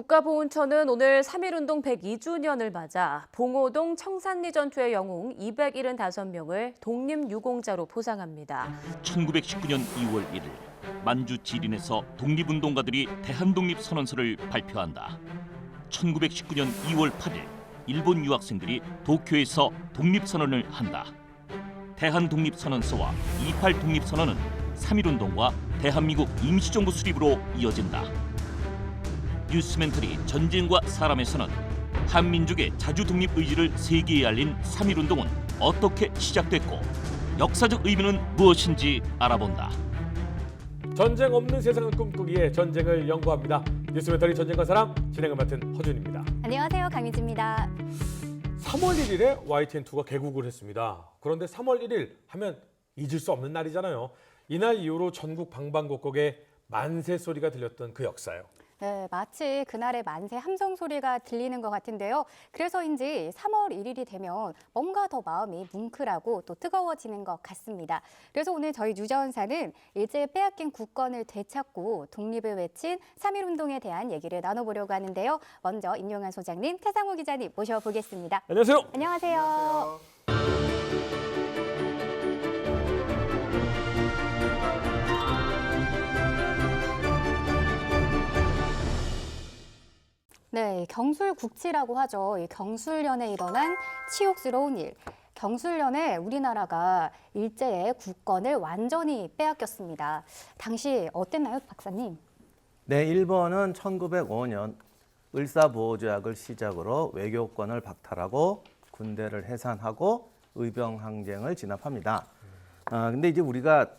국가보훈처는 오늘 3.1운동 102주년을 맞아 봉오동 청산리 전투의 영웅 275명을 독립유공자로 포상합니다. 1919년 2월 1일 만주 지린에서 독립운동가들이 대한독립선언서를 발표한다. 1919년 2월 8일 일본 유학생들이 도쿄에서 독립선언을 한다. 대한독립선언서와 28 독립선언은 3.1운동과 대한민국 임시정부 수립으로 이어진다. 뉴스멘터리 전쟁과 사람에서는 한민족의 자주독립 의지를 세계에 알린 3.1운동은 어떻게 시작됐고 역사적 의미는 무엇인지 알아본다. 전쟁 없는 세상을 꿈꾸기에 전쟁을 연구합니다. 뉴스멘터리 전쟁과 사람 진행을 맡은 허준입니다. 안녕하세요. 강유지입니다. 3월 1일에 YTN2가 개국을 했습니다. 그런데 3월 1일 하면 잊을 수 없는 날이잖아요. 이날 이후로 전국 방방곡곡에 만세 소리가 들렸던 그 역사요. 네, 마치 그날의 만세 함성 소리가 들리는 것 같은데요. 그래서인지 3월 1일이 되면 뭔가 더 마음이 뭉클하고 또 뜨거워지는 것 같습니다. 그래서 오늘 저희 유자원사는 일제에 빼앗긴 국권을 되찾고 독립을 외친 3.1운동에 대한 얘기를 나눠보려고 하는데요. 먼저 임용환 소장님, 태상호 기자님 모셔보겠습니다. 안녕하세요. 안녕하세요. 네, 경술국치라고 하죠. 이 경술련에 일어난 치욕스러운 일. 경술련에 우리나라가 일제의 국권을 완전히 빼앗겼습니다. 당시 어땠나요, 박사님? 네, 일본은 1905년 을사보호조약을 시작으로 외교권을 박탈하고 군대를 해산하고 의병항쟁을 진압합니다. 근데 이제 우리가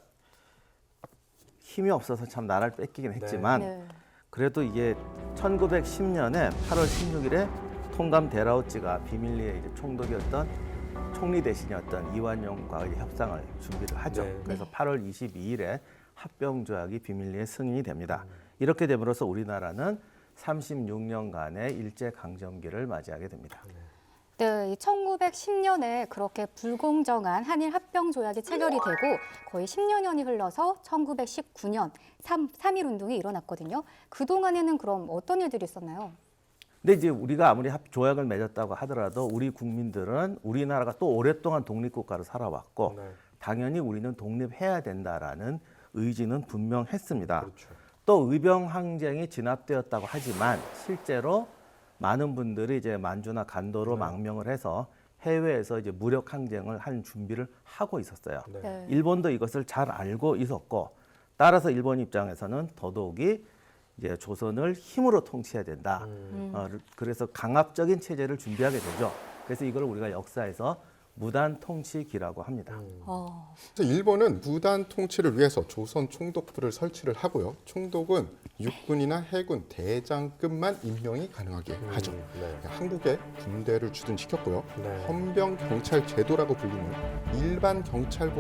힘이 없어서 참 나라를 뺏기긴 했지만 네. 그래도 이게 1910년에 8월 16일에 통감 데라우찌가 비밀리에 이제 총독이었던 총리 대신이었던 이완용과의 협상을 준비를 하죠. 네. 그래서 8월 22일에 합병조약이 비밀리에 승인이 됩니다. 이렇게 됨으로써 우리나라는 36년간의 일제강점기를 맞이하게 됩니다. 네, 1910년에 그렇게 불공정한 한일 합병 조약이 체결이 되고 거의 10여 년이 흘러서 1919년 3.1운동이 일어났거든요. 그동안에는 그럼 어떤 일들이 있었나요? 근데 이제 우리가 아무리 조약을 맺었다고 하더라도 우리 국민들은 우리나라가 또 오랫동안 독립국가로 살아왔고 네. 당연히 우리는 독립해야 된다라는 의지는 분명했습니다. 그렇죠. 또 의병항쟁이 진압되었다고 하지만 실제로 많은 분들이 이제 만주나 간도로 망명을 해서 해외에서 이제 무력 항쟁을 할 준비를 하고 있었어요. 네. 네. 일본도 이것을 잘 알고 있었고 따라서 일본 입장에서는 더더욱이 이제 조선을 힘으로 통치해야 된다. 그래서 강압적인 체제를 준비하게 되죠. 그래서 이걸 우리가 역사에서 무단 통치기라고 합니다. 그래서 일본은 무단 통치를 위해서 조선 총독부를 설치를 하고요. 총독은 육군이나 해군 대장급만 임명이 가능하게 하죠. 네. 한국에 군대를 주둔시켰고요. 네. 헌병 경찰 제도라고 불리는 일반 경찰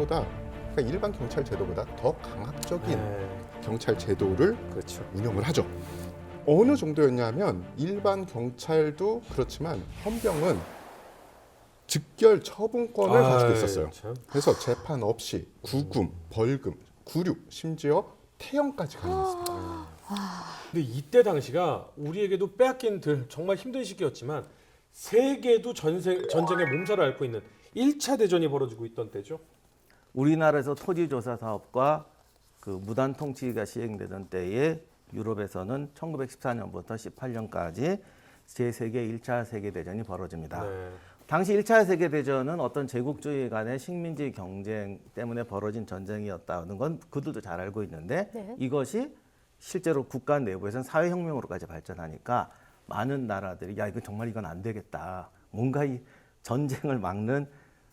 제도보다 더 강압적인 네. 경찰 제도를 그렇죠. 운영을 하죠. 어느 정도였냐면 일반 경찰도 그렇지만 헌병은 즉결 처분권을 가지고 있었어요. 참. 그래서 재판 없이 구금, 벌금, 구류, 심지어 퇴형까지 가능했습니다. 근데 이때 당시가 우리에게도 빼앗긴 정말 힘든 시기였지만 세계도 전쟁의 몸살을 앓고 있는 1차 대전이 벌어지고 있던 때죠. 우리나라에서 토지조사 사업과 그 무단 통치가 시행되던 때에 유럽에서는 1914년부터 18년까지 제3개 1차 세계대전이 벌어집니다. 네. 당시 1차 세계대전은 어떤 제국주의 간의 식민지 경쟁 때문에 벌어진 전쟁이었다는 건 그들도 잘 알고 있는데 네. 이것이 실제로 국가 내부에서는 사회혁명으로까지 발전하니까 많은 나라들이 야 이건 안 되겠다. 뭔가 이 전쟁을 막는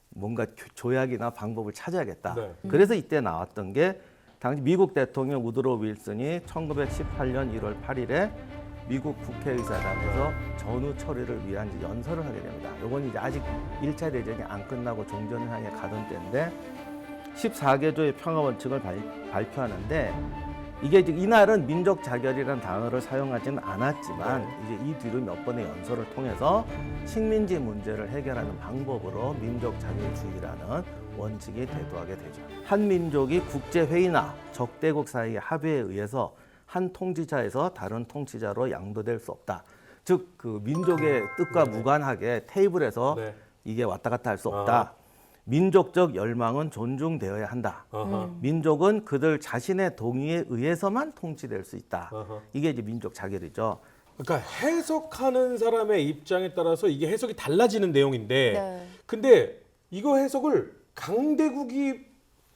뭔가 조약이나 방법을 찾아야겠다. 네. 그래서 이때 나왔던 게 당시 미국 대통령 우드로 윌슨이 1918년 1월 8일에 미국 국회의사당에서 전후 처리를 위한 이제 연설을 하게 됩니다. 이건 이제 아직 1차 대전이 안 끝나고 종전을 향해 가던 때인데 14개조의 평화 원칙을 발표하는데 이게 이제 이날은 민족 자결이라는 단어를 사용하지는 않았지만 이제 이 뒤로 몇 번의 연설을 통해서 식민지 문제를 해결하는 방법으로 민족 자결주의라는 원칙이 대두하게 되죠. 한 민족이 국제 회의나 적대국 사이의 합의에 의해서 한 통치자에서 다른 통치자로 양도될 수 없다. 즉 그 민족의 뜻과 무관하게 테이블에서 네. 이게 왔다 갔다 할 수 없다. 민족적 열망은 존중되어야 한다. 민족은 그들 자신의 동의에 의해서만 통치될 수 있다. 이게 이제 민족 자결이죠. 그러니까 해석하는 사람의 입장에 따라서 이게 해석이 달라지는 내용인데, 네. 근데 이거 해석을 강대국이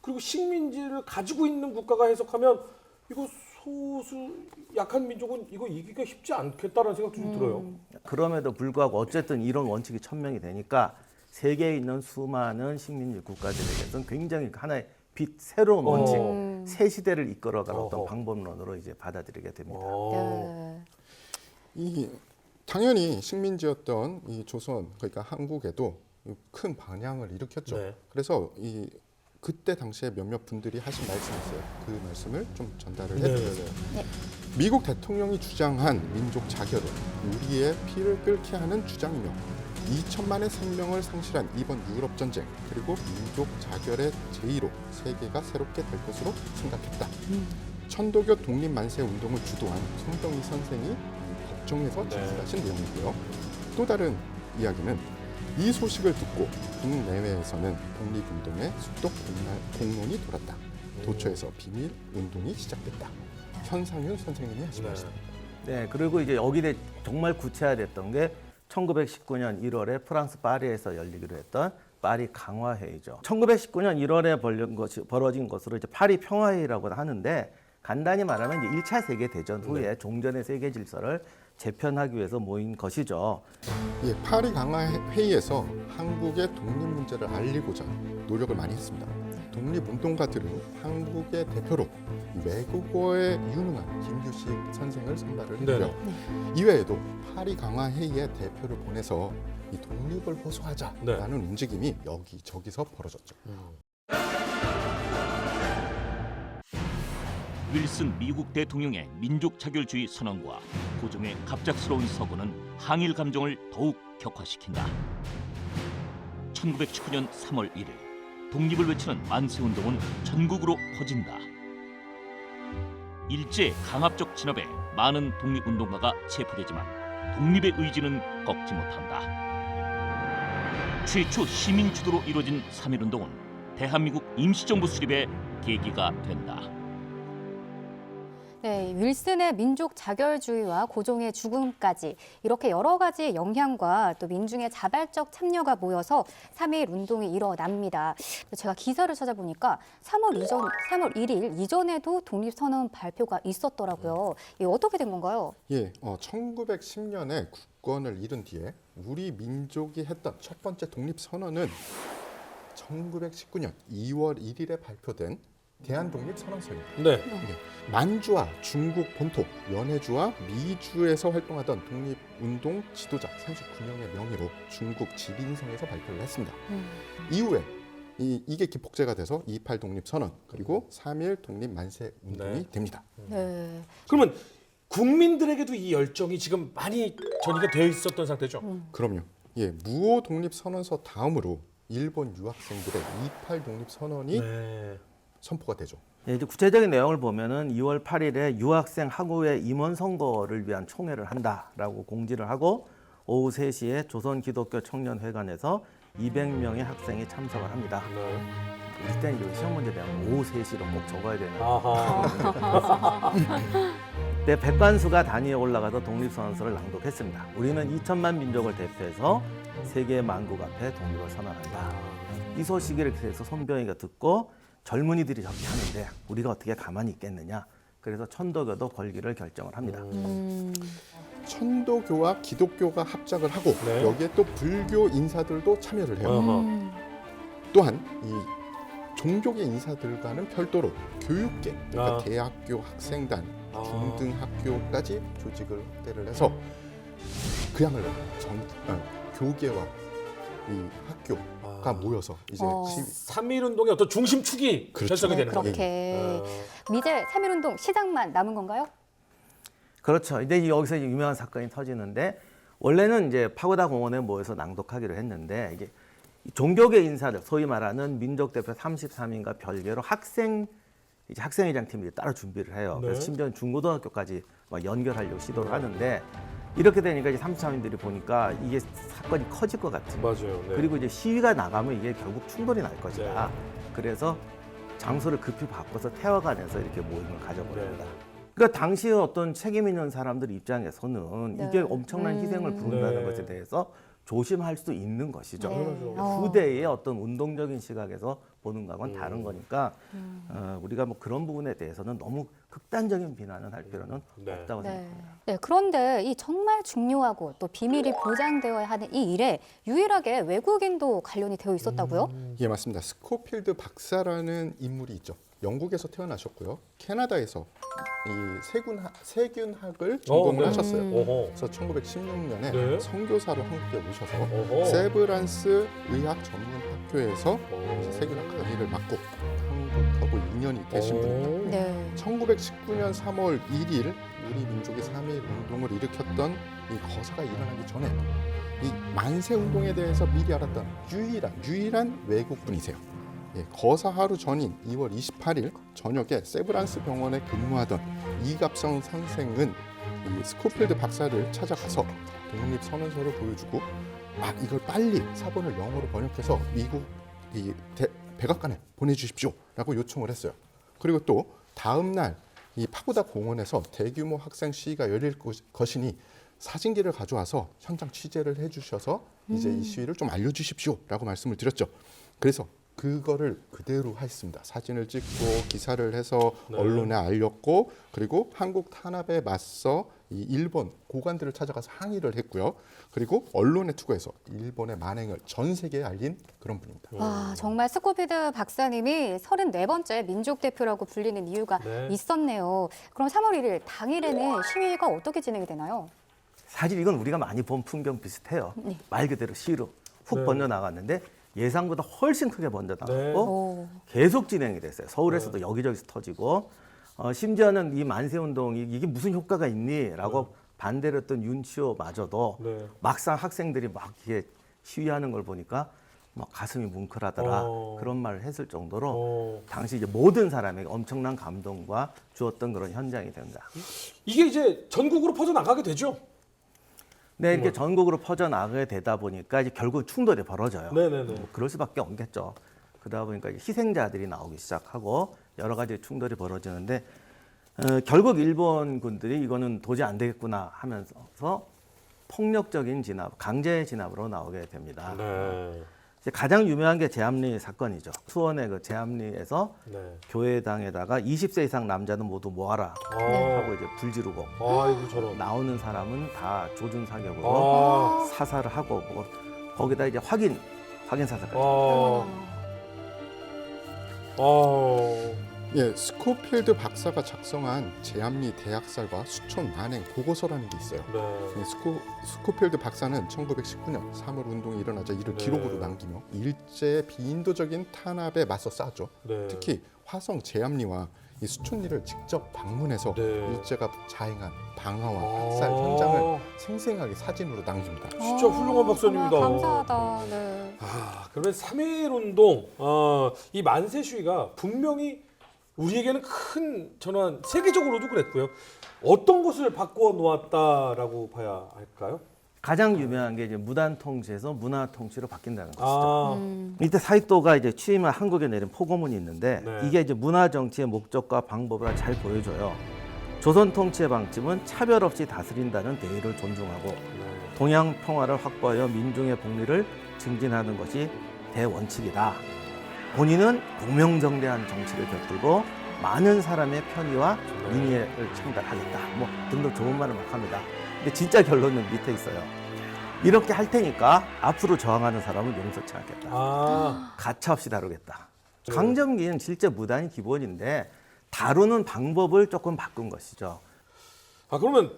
그리고 식민지를 가지고 있는 국가가 해석하면 이거 소수 약한 민족은 이거 이기기가 쉽지 않겠다라는 생각도 좀 들어요. 그럼에도 불구하고 어쨌든 이런 원칙이 천명이 되니까 세계에 있는 수많은 식민지 국가들에게서는 굉장히 하나의 새로운 원칙, 새 시대를 이끌어가는 어떤 방법론으로 이제 받아들이게 됩니다. 네. 이 당연히 식민지였던 이 조선 그러니까 한국에도 큰 반향을 일으켰죠. 네. 그래서 이 그때 당시에 몇몇 분들이 하신 말씀이 있어요. 그 말씀을 좀 전달을 해드리겠어요. 미국 대통령이 주장한 민족 자결은 우리의 피를 끓게 하는 주장이며 2천만의 생명을 상실한 이번 유럽 전쟁 그리고 민족 자결의 제의로 세계가 새롭게 될 것으로 생각했다. 천도교 독립 만세 운동을 주도한 송병희 선생이 법정에서 진술하신 내용이고요. 또 다른 이야기는 이 소식을 듣고 국내외에서는 독립운동의 수도 공론이 돌았다. 도처에서 비밀 운동이 시작됐다. 현상윤 선생님이 하신 말씀. 네, 그리고 이제 여기에 정말 구체화됐던 게 1919년 1월에 프랑스 파리에서 열리기로 했던 파리 강화회의죠. 1919년 1월에 벌어진 것으로 이제 파리 평화회의라고 하는데 간단히 말하면 이제 1차 세계 대전 후에 종전의 세계 질서를 재편하기 위해서 모인 것이죠. 예, 파리 강화 회의에서 한국의 독립 문제를 알리고자 노력을 많이 했습니다. 독립운동가들은 한국의 대표로 외국어에 유능한 김규식 선생을 선발을 했고요. 이외에도 파리 강화 회의에 대표를 보내서 이 독립을 호소하자라는 움직임이 여기저기서 벌어졌죠. 윌슨 미국 대통령의 민족 자결주의 선언과 고종의 갑작스러운 서거는 항일 감정을 더욱 격화시킨다. 1919년 3월 1일 독립을 외치는 만세운동은 전국으로 퍼진다. 일제 강압적 진압에 많은 독립운동가가 체포되지만 독립의 의지는 꺾지 못한다. 최초 시민 주도로 이루어진 3.1운동은 대한민국 임시정부 수립의 계기가 된다. 네, 윌슨의 민족 자결주의와 고종의 죽음까지 이렇게 여러 가지 영향과 또 민중의 자발적 참여가 모여서 3.1 운동이 일어납니다. 제가 기사를 찾아보니까 3월 1일 이전에도 독립선언 발표가 있었더라고요. 이게 어떻게 된 건가요? 예, 1910년에 국권을 잃은 뒤에 우리 민족이 했던 첫 번째 독립선언은 1919년 2월 1일에 발표된 대한독립선언서입니다. 네. 만주와 중국 본토, 연해주와 미주에서 활동하던 독립운동 지도자 39명의 명의로 중국 지린성에서 발표를 했습니다. 이후에 이게 기폭제가 돼서 2.28 독립선언 그리고 3.1 독립만세 운동이 됩니다. 네. 그러면 국민들에게도 이 열정이 지금 많이 전이가 되어 있었던 상태죠? 그럼요. 예, 무호 독립선언서 다음으로 일본 유학생들의 2.28 독립선언이 선포가 되죠. 네, 이제 구체적인 내용을 보면은 2월 8일에 유학생 학우회 임원 선거를 위한 총회를 한다라고 공지를 하고 오후 3시에 조선기독교 청년회관에서 200명의 학생이 참석을 합니다. 우리 때는 이제 시험 문제 내용 오후 3시로 꼭 적어야 되는. 네, 백관수가 단위에 올라가서 독립선언서를 낭독했습니다. 우리는 2천만 민족을 대표해서 세계 만국 앞에 독립을 선언한다. 이 소식을 그래서 손병희가 듣고 젊은이들이 저렇게 하는데 우리가 어떻게 가만히 있겠느냐. 그래서 천도교도 걸기를 결정을 합니다. 천도교와 기독교가 합작을 하고 여기에 또 불교 인사들도 참여를 해요. 또한 이 종교계 인사들과는 별도로 교육계, 그러니까 대학교 학생단, 중등학교까지 조직을 확대를 해서 그야말로 교계와 이 학교가 모여서 이제 3.1 운동의 어떤 중심축이 결성이 되는 거예요. 그렇게 이제 3.1 운동 시작만 남은 건가요? 그렇죠. 이제 여기서 유명한 사건이 터지는데 원래는 이제 파고다 공원에 모여서 낭독하기로 했는데 이게 종교계 인사들, 소위 말하는 민족 대표 33인과 별개로 학생 이제 학생회장 팀이 따로 준비를 해요. 네. 그래서 심지어 중고등학교까지 막 연결하려고 시도를 하는데 이렇게 되니까 이제 삼수사민들이 보니까 이게 사건이 커질 것 같은. 맞아요. 네. 그리고 이제 시위가 나가면 이게 결국 충돌이 날 것이다. 그래서 장소를 급히 바꿔서 태화관에서 이렇게 모임을 가져버립니다. 네. 그러니까 당시에 어떤 책임 있는 사람들 입장에서는 네. 이게 엄청난 희생을 부른다는 네. 것에 대해서 조심할 수 있는 것이죠. 네. 후대의 어떤 운동적인 시각에서 보는 거하고는 다른 거니까 우리가 뭐 그런 부분에 대해서는 너무 극단적인 비난을 할 필요는 네. 없다고 네. 생각합니다. 네, 그런데 이 정말 중요하고 또 비밀이 보장되어야 하는 이 일에 유일하게 외국인도 관련이 되어 있었다고요? 예, 맞습니다. 스코필드 박사라는 인물이 있죠. 영국에서 태어나셨고요. 캐나다에서 이 세균학을 전공을 네. 하셨어요. 어허. 그래서 1916년에 네. 선교사로 한국에 오셔서 어허. 세브란스 의학 전문 학교에서 어. 세균학 강의를 맡고 한국하고 인연이 되신 분입니다. 네. 1919년 3월 1일 우리 민족의 3.1 운동을 일으켰던 이 거사가 일어나기 전에 이 만세 운동에 대해서 미리 알았던 유일한 외국분이세요. 예, 거사 하루 전인 2월 28일 저녁에 세브란스 병원에 근무하던 이갑성 선생은 이 스코필드 박사를 찾아가서 독립 선언서를 보여주고 이걸 빨리 사본을 영어로 번역해서 미국 이 백악관에 보내주십시오라고 요청을 했어요. 그리고 또 다음 날 이 파고다 공원에서 대규모 학생 시위가 열릴 것이니 사진기를 가져와서 현장 취재를 해주셔서 이제 이 시위를 좀 알려주십시오라고 말씀을 드렸죠. 그래서 그거를 그대로 했습니다. 사진을 찍고 기사를 해서 네. 언론에 알렸고 그리고 한국 탄압에 맞서 이 일본 고관들을 찾아가서 항의를 했고요. 그리고 언론에 투고해서 일본의 만행을 전 세계에 알린 그런 분입니다. 와, 정말 스코필드 박사님이 34번째 민족 대표라고 불리는 이유가 네. 있었네요. 그럼 3월 1일 당일에는 시위가 어떻게 진행이 되나요? 사실 이건 우리가 많이 본 풍경 비슷해요. 네. 말 그대로 시로 훅 네. 번져나갔는데 예상보다 훨씬 크게 번져나갔고 네. 오. 계속 진행이 됐어요. 서울에서도 여기저기서 터지고 심지어는 이 만세운동이 이게 무슨 효과가 있니?라고 반대를 했던 윤치호마저도 네. 막상 학생들이 막 이게 시위하는 걸 보니까 막 가슴이 뭉클하더라 그런 말을 했을 정도로 당시 이제 모든 사람에게 엄청난 감동과 주었던 그런 현장이 된다. 이게 이제 전국으로 퍼져 나가게 되죠. 네, 이렇게 전국으로 퍼져나가게 되다 보니까 이제 결국 충돌이 벌어져요. 네네네. 뭐 그럴 수밖에 없겠죠. 그러다 보니까 이제 희생자들이 나오기 시작하고 여러 가지 충돌이 벌어지는데 결국 일본 군들이 이거는 도저히 안 되겠구나 하면서 폭력적인 진압, 강제 진압으로 나오게 됩니다. 네. 이제 가장 유명한 게 제암리 사건이죠. 수원의 그 제암리에서 네. 교회당에다가 20세 이상 남자는 모두 모아라 하고 이제 불 지르고 아이고 저런. 나오는 사람은 다 조준 사격으로 아. 사살을 하고 뭐 거기다 이제 확인 사살까지. 예, 스코필드 박사가 작성한 제암리 대학살과 수촌 만행 보고서라는 게 있어요. 네. 이 스코필드 박사는 1919년 3월 운동이 일어나자 이를 네. 기록으로 남기며 일제의 비인도적인 탄압에 맞서 싸웠죠. 네. 특히 화성 제암리와 이 수촌리를 직접 방문해서 네. 일제가 자행한 방화와 학살 현장을 생생하게 사진으로 남깁니다. 진짜 훌륭한 박사님이다. 정말 감사하다. 네. 그러면 3.1 운동, 이 만세 시위가 분명히 우리에게는 큰 전환, 세계적으로도 그랬고요. 어떤 것을 바꿔 놓았다라고 봐야 할까요? 가장 유명한 게 이제 무단 통치에서 문화 통치로 바뀐다는 것이죠. 이때 아, 사익도가 이제 취임한 한국에 내린 포고문이 있는데 네. 이게 이제 문화 정치의 목적과 방법을 잘 보여줘요. 조선 통치의 방침은 차별 없이 다스린다는 대의를 존중하고 네. 동양 평화를 확보하여 민중의 복리를 증진하는 것이 대원칙이다. 본인은 공명정대한 정치를 곁들고 많은 사람의 편의와 민의를 창달하겠다. 뭐 등등 좋은 말을 막 합니다. 근데 진짜 결론은 밑에 있어요. 이렇게 할 테니까 앞으로 저항하는 사람은 용서치 않겠다. 가차없이 다루겠다. 네. 강점기는 실제 무단이 기본인데 다루는 방법을 조금 바꾼 것이죠. 그러면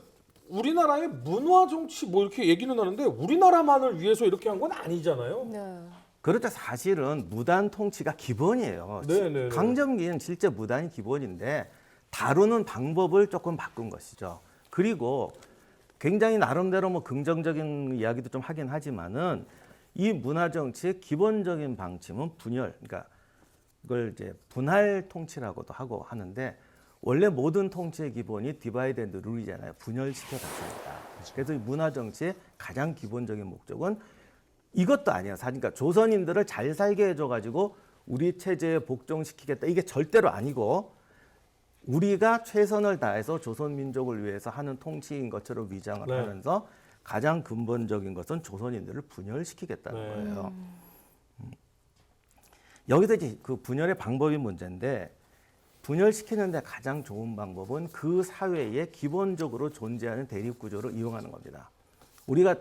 우리나라의 문화 정치 뭐 이렇게 얘기는 하는데 우리나라만을 위해서 이렇게 한 건 아니잖아요. 네. 그렇죠. 사실은 무단 통치가 기본이에요. 네네네. 강점기는 실제 무단이 기본인데 다루는 방법을 조금 바꾼 것이죠. 그리고 굉장히 나름대로 뭐 긍정적인 이야기도 좀 하긴 하지만은 이 문화 정치의 기본적인 방침은 분열, 그러니까 이걸 이제 분할 통치라고도 하고 하는데 원래 모든 통치의 기본이 디바이드 앤드 룰이잖아요. 분열시켜 갔습니다. 그래서 이 문화 정치의 가장 기본적인 목적은 이것도 아니에요. 사실 그러니까 조선인들을 잘 살게 해줘가지고 우리 체제에 복종시키겠다. 이게 절대로 아니고 우리가 최선을 다해서 조선 민족을 위해서 하는 통치인 것처럼 위장을 네. 하면서 가장 근본적인 것은 조선인들을 분열시키겠다는 네. 거예요. 여기서 이제 그 분열의 방법이 문제인데 분열시키는데 가장 좋은 방법은 그 사회에 기본적으로 존재하는 대립 구조를 이용하는 겁니다. 우리가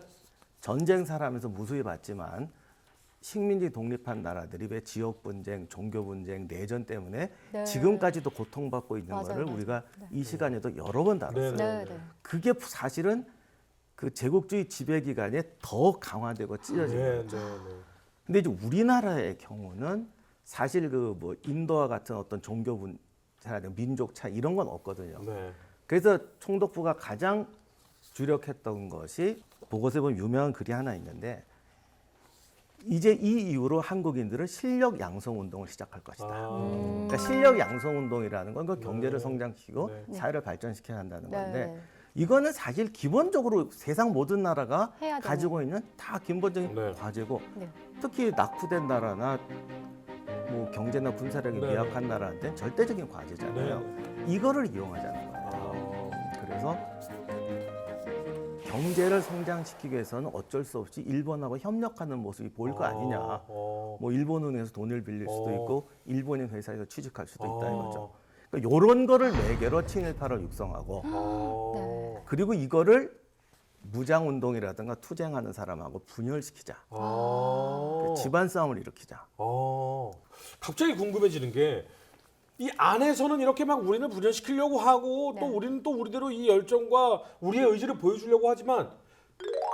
전쟁사를 하면서 무수히 봤지만 식민지 독립한 나라들이 왜 지역 분쟁, 종교 분쟁, 내전 때문에 네. 지금까지도 고통받고 있는 맞아요, 거를 맞아요. 우리가 이 시간에도 여러 번 다뤘어요. 네. 네. 그게 사실은 그 제국주의 지배 기간에 더 강화되고 찢어진 거예요. 네. 근데 이제 우리나라의 경우는 사실 그 뭐 인도와 같은 어떤 종교 분차라든가 민족 차 이런 건 없거든요. 네. 그래서 총독부가 가장 주력했던 것이 보고서에 보면 유명한 글이 하나 있는데 이제 이 이후로 한국인들은 실력 양성 운동을 시작할 것이다. 그러니까 실력 양성 운동이라는 건 그 경제를 성장시키고 네. 사회를 발전시켜야 한다는 네. 건데 이거는 사실 기본적으로 세상 모든 나라가 해야 되는. 가지고 있는 다 기본적인 네. 과제고 네. 특히 낙후된 나라나 뭐 경제나 군사력이 네. 미약한 나라한테는 절대적인 과제잖아요. 이거를 이용하자는 거예요. 아, 그래서 경제를 성장시키기 위해서는 어쩔 수 없이 일본하고 협력하는 모습이 보일 거 아니냐. 뭐 일본은행에서 돈을 빌릴 수도 있고 일본인 회사에서 취직할 수도 있다 이거죠. 그러니까 이런 거를 매개로 친일파를 육성하고 그리고 이거를 무장 운동이라든가 투쟁하는 사람하고 분열시키자. 그 집안 싸움을 일으키자. 갑자기 궁금해지는 게 이 안에서는 이렇게 막 우리는 분열시키려고 하고 또 네. 우리는 또 우리대로 이 열정과 우리의 의지를 보여주려고 하지만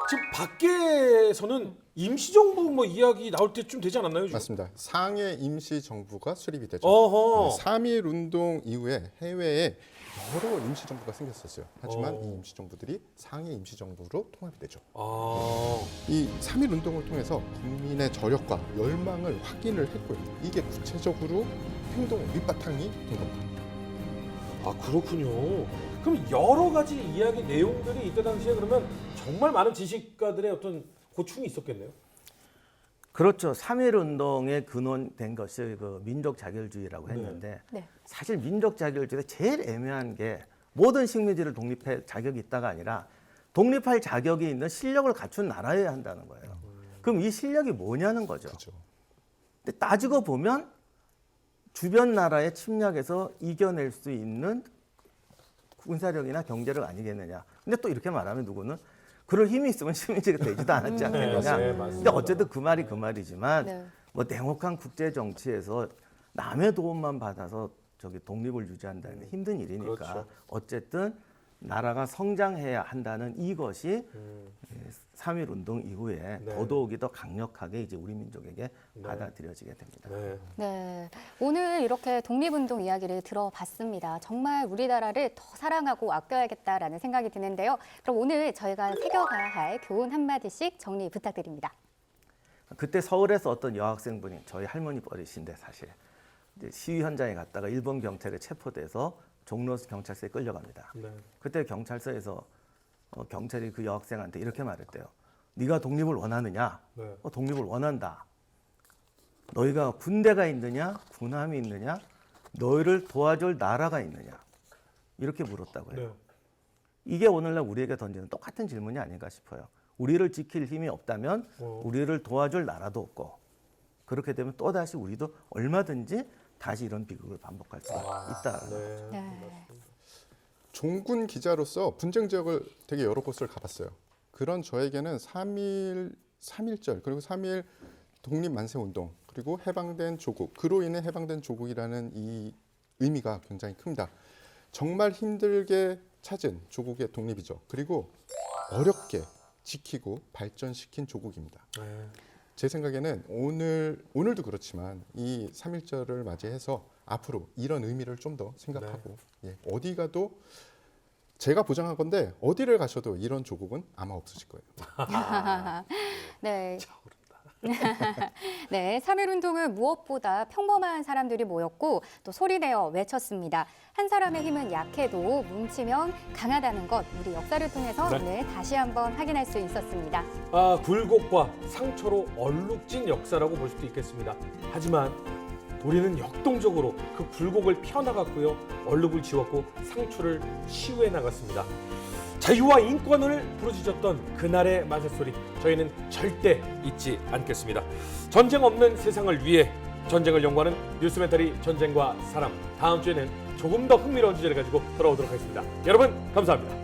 지금 밖에서는 임시정부 뭐 이야기 나올 때쯤 되지 않았나요? 지금? 맞습니다. 상해 임시 정부가 수립이 되죠. 어허. 3.1 운동 이후에 해외에 여러 임시 정부가 생겼었어요. 하지만 이 임시 정부들이 상해 임시 정부로 통합이 되죠. 이 3.1 운동을 통해서 국민의 저력과 열망을 확인을 했고요. 이게 구체적으로 행동 밑바탕이 된 겁니다. 아 그렇군요. 그럼 여러 가지 이야기 내용들이 이때 당시에 그러면 정말 많은 지식가들의 어떤 고충이 있었겠네요. 그렇죠. 3.1 운동의 근원된 것이 그 민족 자결주의라고 했는데 네. 사실 민족 자결주의가 제일 애매한 게 모든 식민지를 독립할 자격이 있다가 아니라 독립할 자격이 있는 실력을 갖춘 나라여야 한다는 거예요. 그럼 이 실력이 뭐냐는 거죠. 그렇죠. 근데 따지고 보면 주변 나라의 침략에서 이겨낼 수 있는 군사력이나 경제력 아니겠느냐. 근데 또 이렇게 말하면 누구는 그럴 힘이 있으면 식민지가 되지도 않았지 않겠느냐. 네, 근데 맞습니다. 어쨌든 그 말이 그 말이지만 네. 뭐 냉혹한 국제 정치에서 남의 도움만 받아서 저기 독립을 유지한다는 게 힘든 일이니까 그렇죠. 어쨌든 나라가 성장해야 한다는 이것이 3.1 운동 이후에 네. 더더욱이 더 강력하게 이제 우리 민족에게 받아들여지게 됩니다. 네. 네, 오늘 이렇게 독립운동 이야기를 들어봤습니다. 정말 우리나라를 더 사랑하고 아껴야겠다라는 생각이 드는데요. 그럼 오늘 저희가 새겨가야 할 교훈 한마디씩 정리 부탁드립니다. 그때 서울에서 어떤 여학생분이 저희 할머니 버리신데 사실 이제 시위 현장에 갔다가 일본 경찰에 체포돼서 종로 경찰서에 끌려갑니다. 네. 그때 경찰서에서 경찰이 그 여학생한테 이렇게 말했대요. 네가 독립을 원하느냐? 네. 독립을 원한다. 너희가 군대가 있느냐? 군함이 있느냐? 너희를 도와줄 나라가 있느냐? 이렇게 물었다고요. 네. 이게 오늘날 우리에게 던지는 똑같은 질문이 아닌가 싶어요. 우리를 지킬 힘이 없다면 우리를 도와줄 나라도 없고 그렇게 되면 또다시 우리도 얼마든지 다시 이런 비극을 반복할 수가 있다. 네. 종군 기자로서 분쟁 지역을 되게 여러 곳을 가봤어요. 그런 저에게는 3.1절 그리고 3.1 독립 만세 운동 그리고 해방된 조국 그로 인해 해방된 조국이라는 이 의미가 굉장히 큽니다. 정말 힘들게 찾은 조국의 독립이죠. 그리고 어렵게 지키고 발전시킨 조국입니다. 네. 제 생각에는 오늘도 그렇지만 이 3.1절을 맞이해서 앞으로 이런 의미를 좀 더 생각하고 예, 어디 가도 제가 보장한 건데 어디를 가셔도 이런 조국은 아마 없으실 거예요. 네. 네, 3.1운동은 무엇보다 평범한 사람들이 모였고 또 소리내어 외쳤습니다. 한 사람의 힘은 약해도 뭉치면 강하다는 것, 우리 역사를 통해서 네. 오늘 다시 한번 확인할 수 있었습니다. 굴곡과 상처로 얼룩진 역사라고 볼 수도 있겠습니다. 하지만 우리는 역동적으로 그 굴곡을 펴나갔고요. 얼룩을 지웠고 상처를 치유해 나갔습니다. 자유와 인권을 부르짖었던 그날의 만세소리, 저희는 절대 잊지 않겠습니다. 전쟁 없는 세상을 위해 전쟁을 연구하는 뉴스멘터리 전쟁과 사람, 다음 주에는 조금 더 흥미로운 주제를 가지고 돌아오도록 하겠습니다. 여러분 감사합니다.